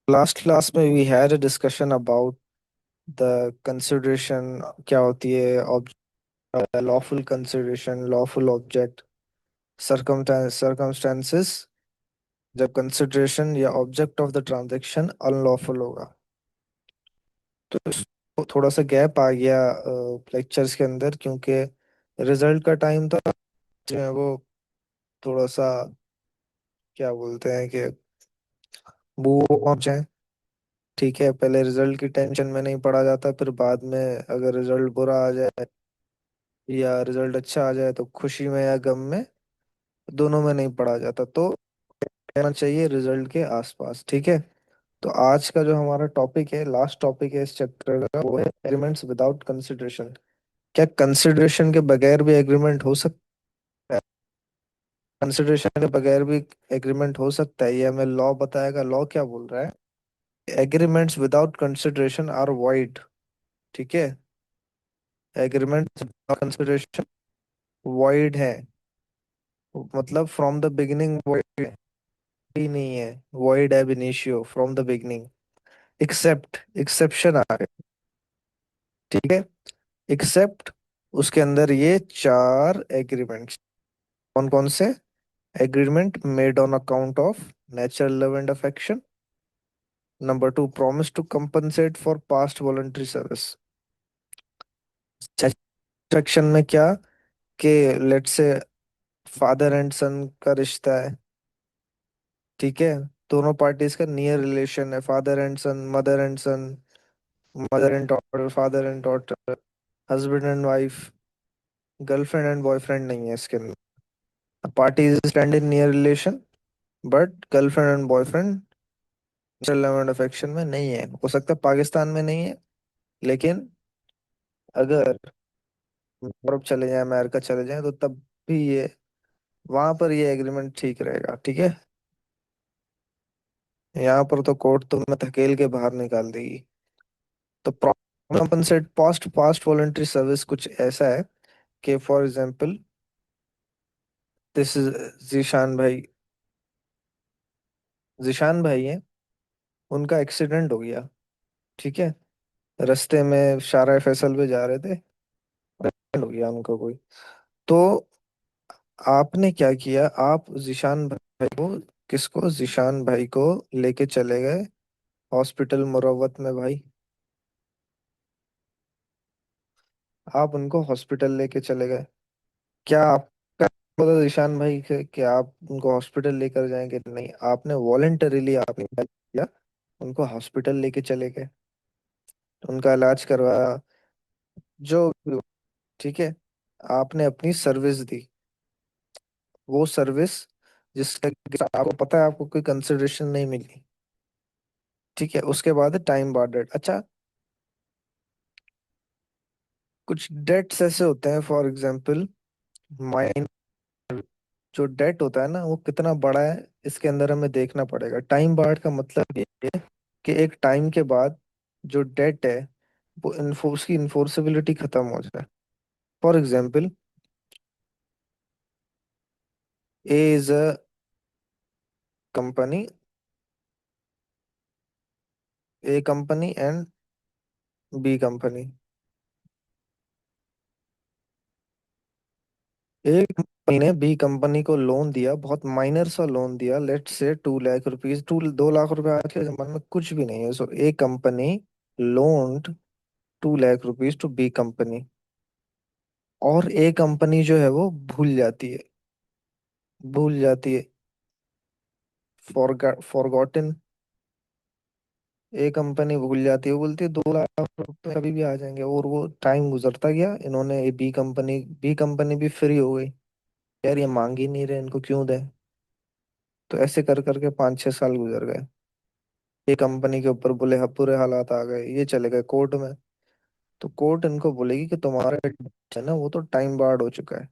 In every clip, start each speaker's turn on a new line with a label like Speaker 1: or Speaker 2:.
Speaker 1: Last class में we had a discussion about the consideration क्या होती है, lawful consideration, lawful object, circumstances जब कंसिडरेशन या object of the transaction unlawful होगा। तो थोड़ा सा गैप आ गया लेक्चर्स के अंदर, क्योंकि रिजल्ट का टाइम था जो है वो थोड़ा सा क्या बोलते हैं कि वो पहुंच जाए। ठीक है, पहले रिजल्ट की टेंशन में नहीं पड़ा जाता, फिर बाद में अगर रिजल्ट बुरा आ जाए या रिजल्ट अच्छा आ जाए तो खुशी में या गम में, दोनों में नहीं पढ़ा जाता। तो कहना चाहिए रिजल्ट के आसपास। ठीक है, तो आज का जो हमारा टॉपिक है, लास्ट टॉपिक है इस चैप्टर का, वो है एग्रीमेंट्स विदाउट कंसिडरेशन। क्या कंसिडरेशन के बगैर भी एग्रीमेंट हो सकता है? कंसिडरेशन के बगैर भी एग्रीमेंट हो सकता है, ये हमें लॉ बताएगा। लॉ क्या बोल रहा है? Agreements without consideration are void. ठीक है, एग्रीमेंट्स विदाउट कंसिडरेशन वॉइड है, मतलब फ्रॉम द बिगिनिंग वॉइड ही नहीं है, void ab initio from the beginning. Except, exception आ गए। ठीक है, एक्सेप्ट उसके अंदर ये चार एग्रीमेंट्स कौन कौन से? Agreement made on account of natural love and affection. Number two, promise to compensate for past voluntary service. Section में क्या कि लेट से फादर एंड सन का रिश्ता है। ठीक है, दोनों पार्टीज का नियर रिलेशन है, father and son, mother and son, mother and daughter, father and daughter, husband and wife, girlfriend and boyfriend नहीं है इसके अंदर। Parties stand in near relation but girlfriend and boyfriend love and affection में नहीं है। हो सकता है पाकिस्तान में नहीं है, लेकिन अगर यूरोप चले जाए, अमेरिका चले जाए, तो तब भी ये वहां पर ये एग्रीमेंट ठीक रहेगा। ठीक है, यहाँ पर तो कोर्ट तुम्हें धकेल के बाहर निकाल देगी। तो compensate past past voluntary service कुछ ऐसा है कि for example this is Zeeshan भाई। जीशान भाई है, उनका एक्सीडेंट हो गया। ठीक है, रास्ते में शारा फैसल पे जा रहे थे, एक्सीडेंट हो गया उनको कोई। तो आपने क्या किया? आप जीशान भाई को, किसको? जीशान भाई को लेके चले गए हॉस्पिटल मुरव्वत में भाई। आप उनको हॉस्पिटल लेके चले गए। क्या आपका पता ईशान भाई कि आप उनको हॉस्पिटल लेकर जाएंगे? नहीं, आपने वॉलेंटरीली आपने क्या किया? उनको हॉस्पिटल लेके चले गए, उनका इलाज करवाया, जो भी हो। ठीक है, आपने अपनी सर्विस दी, वो सर्विस जिसका आपको पता है आपको कोई कंसिडरेशन नहीं मिली। ठीक है, उसके बाद टाइम बार्डर। अच्छा, कुछ डेट्स ऐसे होते हैं, फॉर एग्जांपल माइन, जो डेट होता है ना वो कितना बड़ा है, इसके अंदर हमें देखना पड़ेगा। टाइम बार्ड का मतलब ये है कि एक टाइम के बाद जो डेट है वो इन्फोर्स की इन्फोर्सेबिलिटी खत्म हो जाए। For example, A is a company, A company and B company. A company ने बी कंपनी को लोन दिया, बहुत माइनर सा लोन दिया, लेट से 2 लाख रुपीज, 2 लाख रुपए आज के जमाने में कुछ भी नहीं है। So A company loaned 2 lakh rupees to B company, और ए कंपनी जो है वो भूल जाती है, भूल जाती है, फॉरगॉटन। ए कंपनी भूल जाती है, वो बोलती है 2 लाख रुपए अभी भी आ जाएंगे, और वो टाइम गुजरता गया, इन्होंने बी कंपनी भी फ्री हो गई। यार ये मांग ही नहीं रहे, इनको क्यों दें? तो ऐसे कर करके 5-6 साल गुजर गए। ए कंपनी के ऊपर बुरे बुरे हालात आ गए, ये चले गए कोर्ट में। तो कोर्ट इनको बोलेगी कि तुम्हारा है ना वो तो टाइम बार्ड हो चुका है।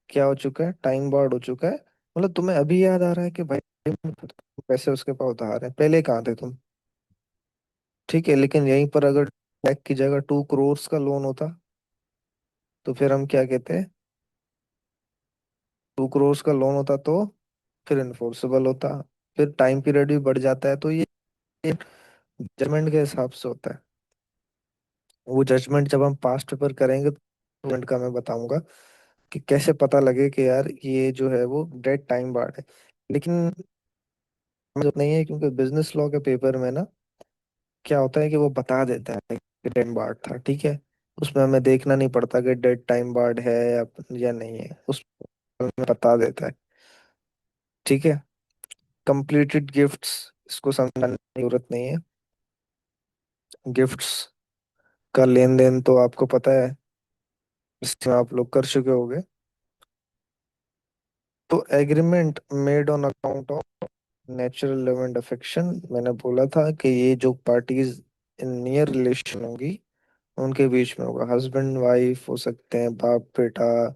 Speaker 1: क्या हो चुका है? टाइम बार्ड हो चुका है। मतलब तुम्हें अभी याद आ रहा है कि भाई पैसे उसके पास उधार है, पहले कहाँ थे तुम? ठीक है, लेकिन यहीं पर अगर टैग की जगह 2 करोड़ का लोन होता, तो फिर हम क्या कहते हैं? 2 करोड़ का लोन होता तो फिर इन्फोर्सेबल होता, फिर टाइम पीरियड भी बढ़ जाता है। तो ये जजमेंट के हिसाब से होता है। वो जजमेंट जब हम पास्ट पेपर करेंगे तो स्टूडेंट का मैं बताऊंगा कि कैसे पता लगे कि यार ये जो है वो डेड टाइम बार्ड है। लेकिन जरूरत नहीं है, क्योंकि बिजनेस लॉ के पेपर में ना क्या होता है कि वो बता देता है कि डेड बार्ड था, ठीक है। उसमें हमें देखना नहीं पड़ता कि डेड टाइम बार्ड है या नहीं है, उस में बता देता है, ठीक है। कंप्लीटेड गिफ्ट्स, इसको समझाने की जरूरत नहीं है। गिफ्ट्स का लेन देन तो आपको पता है, इसमें आप लोग कर चुके होगे। तो agreement made on account of natural love and affection, मैंने बोला था कि ये जो पार्टीज इन नियर रिलेशन होंगी उनके बीच में होगा। हस्बैंड वाइफ हो सकते हैं, बाप बेटा,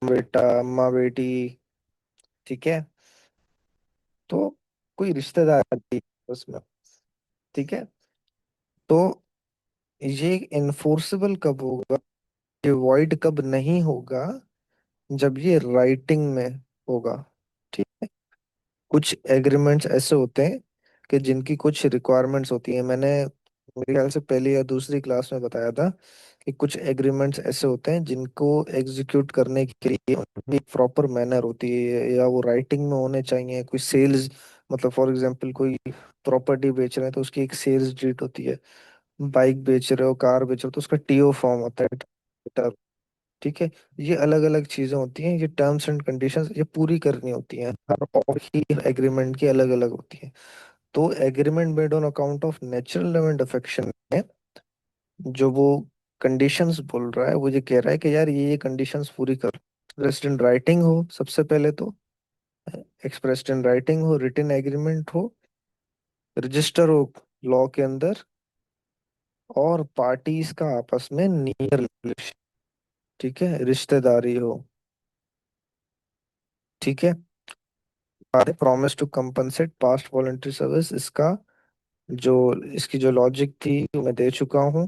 Speaker 1: बेटा अम्मा बेटी, ठीक है। तो कोई रिश्तेदार नहीं उसमें, ठीक है। तो ये इन्फोर्सेबल कब होगा, ये वॉइड कब नहीं होगा, जब ये राइटिंग में होगा, ठीक है। कुछ एग्रीमेंट्स ऐसे होते हैं कि जिनकी कुछ रिक्वायरमेंट्स होती हैं। मैंने मेरे ख्याल से पहली या दूसरी क्लास में बताया था कि कुछ एग्रीमेंट्स ऐसे होते हैं जिनको एग्जीक्यूट करने के लिए उनकी एक प्रॉपर मैनर होती है, या वो राइटिंग में होने चाहिए। कोई सेल्स, मतलब फॉर एग्जांपल कोई प्रॉपर्टी बेच रहे हैं तो उसकी एक सेल्स डीड होती है। बाइक बेच रहे हो, कार बेच रहे हो, तो उसका टीओ फॉर्म होता है, ठीक है। ये अलग अलग चीजें होती हैं, ये टर्म्स एंड कंडीशंस ये पूरी करनी होती हैं, और ही एग्रीमेंट की अलग अलग होती है। तो agreement made on account of natural love and affection में जो वो कंडीशंस बोल रहा है, वो ये कह रहा है कि यार ये कंडीशंस पूरी कर, एक्सप्रेस्ड इन राइटिंग हो सबसे पहले तो, एक्सप्रेस्ड इन राइटिंग हो, रिटन एग्रीमेंट हो, रजिस्टर हो लॉ के अंदर, और पार्टीज का आपस में नियर रिलेशन, ठीक है, रिश्तेदारी हो, ठीक है। Promise to compensate past voluntary service, इसका जो इसकी जो लॉजिक थी वो मैं दे चुका हूँ।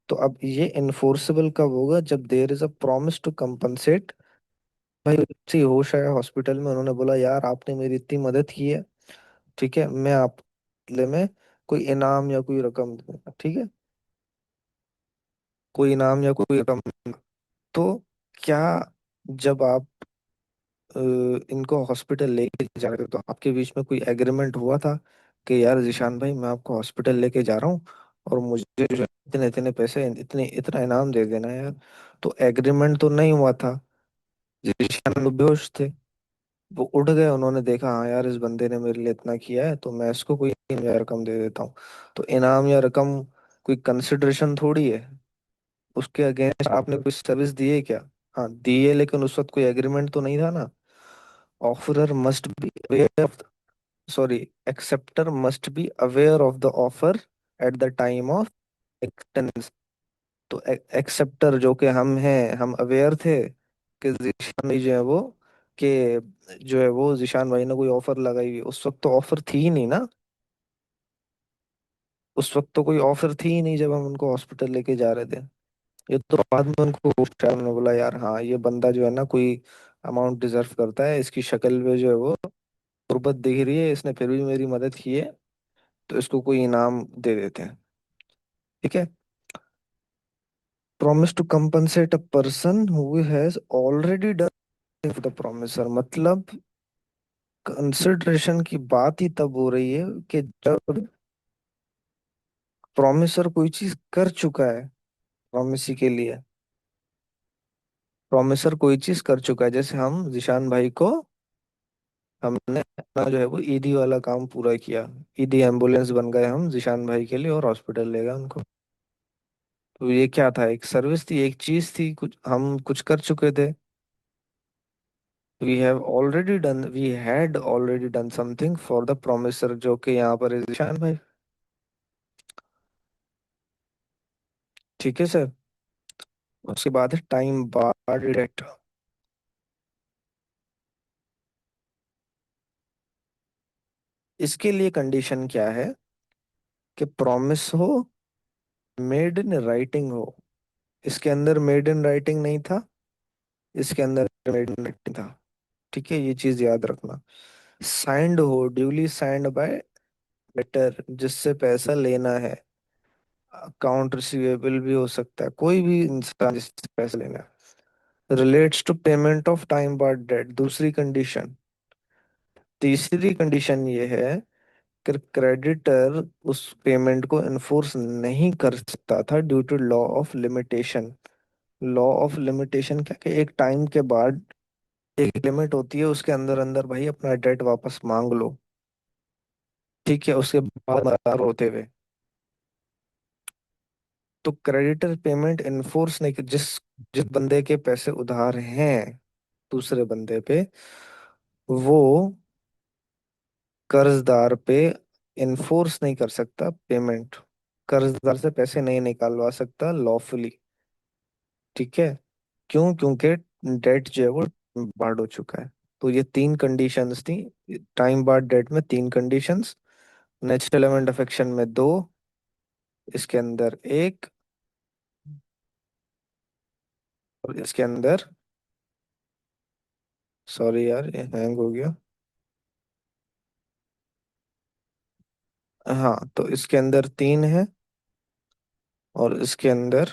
Speaker 1: तो अब ये इन्फोर्सेबल कब होगा, जब there is a promise to compensate. भाई से होश आया हॉस्पिटल में, उन्होंने बोला यार आपने मेरी इतनी मदद की है, ठीक है, मैं आप बदले में कोई इनाम या कोई रकम दूंगा, ठीक है, कोई इनाम या कोई रकम दूंगा। तो क्या, जब आप अ, इनको हॉस्पिटल लेके जा रहे थे तो आपके बीच में कोई एग्रीमेंट हुआ था कि यार जिशान भाई मैं आपको हॉस्पिटल लेके जा रहा हूँ और मुझे जो है इतने इतने पैसे, इतने इतना इनाम दे देना यार? तो एग्रीमेंट तो नहीं हुआ था। जिशान लोग बेहोश थे, वो उठ गए, उन्होंने देखा हाँ यार इस बंदे ने मेरे लिए इतना किया है तो मैं इसको कोई इनाम या रकम दे देता हूँ। तो इनाम या रकम कोई कंसिडरेशन थोड़ी है, उसके अगेंस्ट आपने कोई सर्विस दी है क्या? हाँ दी है, लेकिन उस वक्त कोई एग्रीमेंट तो नहीं था ना। Offeror must be aware of, sorry, acceptor must be aware of the offer at the time of acceptance। तो एक्सेप्टर जो कि हम हैं, हम अवेयर थे कि जिशान भाई जो है वो, कि जो है वो जिशान भाई ने कोई ऑफर लगाई हुई, उस वक्त तो ऑफर थी ही नहीं ना। उस वक्त तो कोई ऑफर थी ही नहीं जब हम उनको हॉस्पिटल लेके जा रहे थे। ये तो बाद में उनको होश आया, उन्होंने बोला यार हाँ ये बंदा जो है ना कोई अमाउंट डिजर्व करता है, इसकी शक्ल पे जो है वो गुर्बत दिख रही है, इसने फिर भी मेरी मदद की है, तो इसको कोई इनाम दे देते हैं, ठीक है। Promise to compensate a person who has already done the promisor, मतलब कंसिडरेशन की बात ही तब हो रही है कि जब प्रॉमिसर कोई चीज कर चुका है प्रॉमिसी के लिए। प्रॉमिसर कोई चीज कर चुका है, जैसे हम जिशान भाई को, हमने अपना जो है वो ईदी वाला काम पूरा किया, ईदी एम्बुलेंस बन गए हम जिशान भाई के लिए और हॉस्पिटल ले गए उनको। तो ये क्या था, एक सर्विस थी, एक चीज थी, कुछ हम कुछ कर चुके थे। We had already done something for the promisor, जो कि यहाँ पर है ईशान भाई, ठीक है सर। उसके बाद है टाइम बार डिडक्ट। इसके लिए कंडीशन क्या है कि प्रॉमिस हो, मेड इन राइटिंग हो। इसके अंदर मेड इन राइटिंग नहीं था, इसके अंदर मेड इन राइटिंग था, ठीक है, ये चीज याद रखना। साइंड हो, ड्यूली साइंड बाय लेटर जिससे पैसा लेना है, अकाउंट रिसीवेबल भी हो सकता है, कोई भी इंसान जिससे पैसा लेना है, relates to payment of time barred debt, दूसरी कंडीशन। तीसरी कंडीशन ये है कि क्रेडिटर उस पेमेंट को इन्फोर्स नहीं कर सकता था due to law of limitation. Law of limitation क्या, कि एक टाइम के बाद एक लिमिट होती है, उसके अंदर अंदर भाई अपना डेट वापस मांग लो। ठीक है, उसके बाद मदद होते हुए। तो क्रेडिटर पेमेंट इन्फोर्स नहीं, जिस जिस बंदे के पैसे उधार हैं दूसरे बंदे पे, वो कर्जदार पे इन्फोर्स नहीं कर सकता पेमेंट, कर्जदार से पैसे नहीं निकालवा सकता लॉफुली। ठीक है, क्यों? क्योंकि डेट जो है वो बार्ड हो चुका है। तो ये तीन कंडीशंस थी, टाइम बार्ड डेट में तीन कंडीशंस, नेचुरल एलिमेंट अफेक्शन में दो, इसके अंदर एक, और इसके अंदर, सॉरी यार ये हैंग हो गया। हाँ, तो इसके अंदर तीन है, और इसके अंदर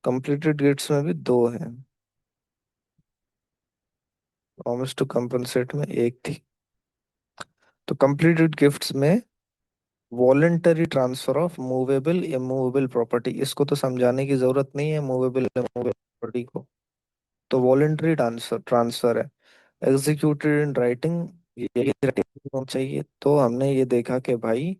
Speaker 1: कंप्लीटेड गिफ्ट्स में भी दो हैं। प्रॉमिस टू कंपनसेट में एक थी। तो कंप्लीटेड गिफ्ट्स में voluntary transfer of movable immovable property, इसको तो समझाने की जरूरत नहीं है मूवेबल इमूवेबल प्रॉपर्टी को। तो वॉलेंटरी ट्रांसफर ट्रांसफर है, एग्जीक्यूटेड इन राइटिंग, यही writing होना चाहिए। तो हमने ये देखा कि भाई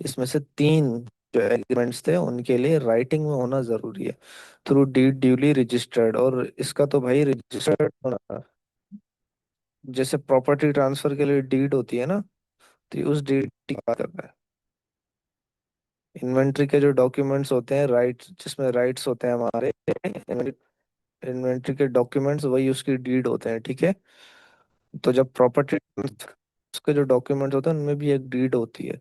Speaker 1: इसमें से तीन जो एग्रीमेंट्स थे उनके लिए राइटिंग में होना जरूरी है, थ्रू डीड ड्यूली रजिस्टर्ड। और इसका तो भाई रजिस्टर्ड होना, जैसे प्रॉपर्टी ट्रांसफर के लिए डीड होती है ना, तो ये उस डीड की बात कर रहा है। इन्वेंट्री के जो डॉक्यूमेंट्स होते हैं, राइट्स जिसमें राइट्स होते हैं हमारे, इन्वेंट्री के डॉक्यूमेंट्स वही उसकी डीड होते हैं। ठीक है, तो जब प्रॉपर्टी उसके जो डॉक्यूमेंट्स होते हैं उनमें भी एक डीड होती है,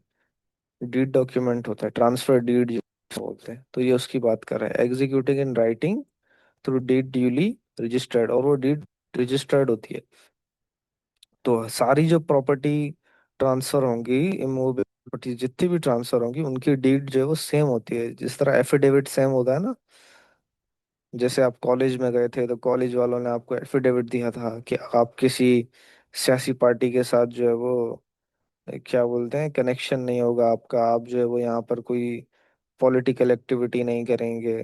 Speaker 1: डीड डॉक्यूमेंट होता है, ट्रांसफर डीड जो बोलते हैं। तो ये उसकी बात कर रहा है, executing in writing through deed duly registered, और वो डीड रजिस्टर्ड होती है। तो सारी जो प्रॉपर्टी ट्रांसफर होंगी, इमूवेबल प्रॉपर्टी जितनी भी ट्रांसफर होंगी, उनकी डीड जो है वो सेम होती है, जिस तरह एफिडेविट सेम होता है ना। जैसे आप कॉलेज में गए थे तो कॉलेज वालों ने आपको एफिडेविट दिया था कि आप किसी सियासी पार्टी के साथ जो है वो, क्या बोलते हैं, कनेक्शन नहीं होगा आपका, आप जो है वो यहाँ पर कोई पॉलिटिकल एक्टिविटी नहीं करेंगे।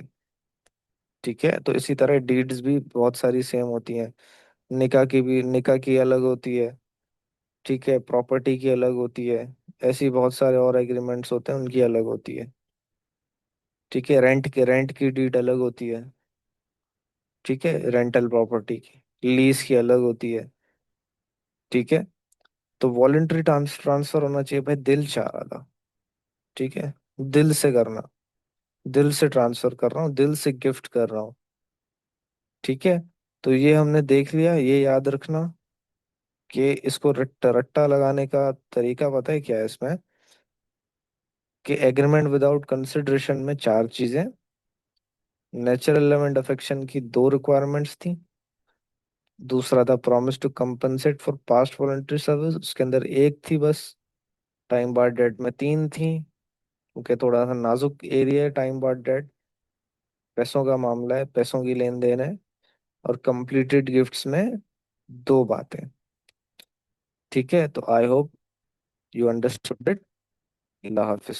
Speaker 1: ठीक है, तो इसी तरह डीड्स भी बहुत सारी सेम होती हैं। निकाह की भी, निकाह की अलग होती है। ठीक है, प्रॉपर्टी की अलग होती है। ऐसी बहुत सारे और एग्रीमेंट्स होते हैं, उनकी अलग होती है। ठीक है, रेंट की डीड अलग होती है। ठीक है, रेंटल प्रॉपर्टी की, लीज की अलग होती है। ठीक है, तो वॉलेंट्री ट्रांसफर होना चाहिए भाई, दिल चाह रहा था। ठीक है, दिल से करना, दिल से ट्रांसफर कर रहा हूँ, दिल से गिफ्ट कर रहा हूँ। ठीक है, तो ये हमने देख लिया, ये याद रखना कि इसको रट्टा रट्टा लगाने का तरीका पता है क्या है इसमें, कि एग्रीमेंट विदाउट कंसिडरेशन में चार चीजें, नेचुरल एलिमेंट अफेक्शन की दो रिक्वायरमेंट्स थी, दूसरा था promise to compensate for past voluntary service, उसके अंदर एक थी बस, टाइम बार डेट में तीन थी, क्योंकि थोड़ा सा नाजुक एरिया है टाइम बार डेट, पैसों का मामला है, पैसों की लेन देन है। और कंप्लीटेड गिफ्ट्स में दो बातें। ठीक है, तो I hope you understood it. Allah Hafiz.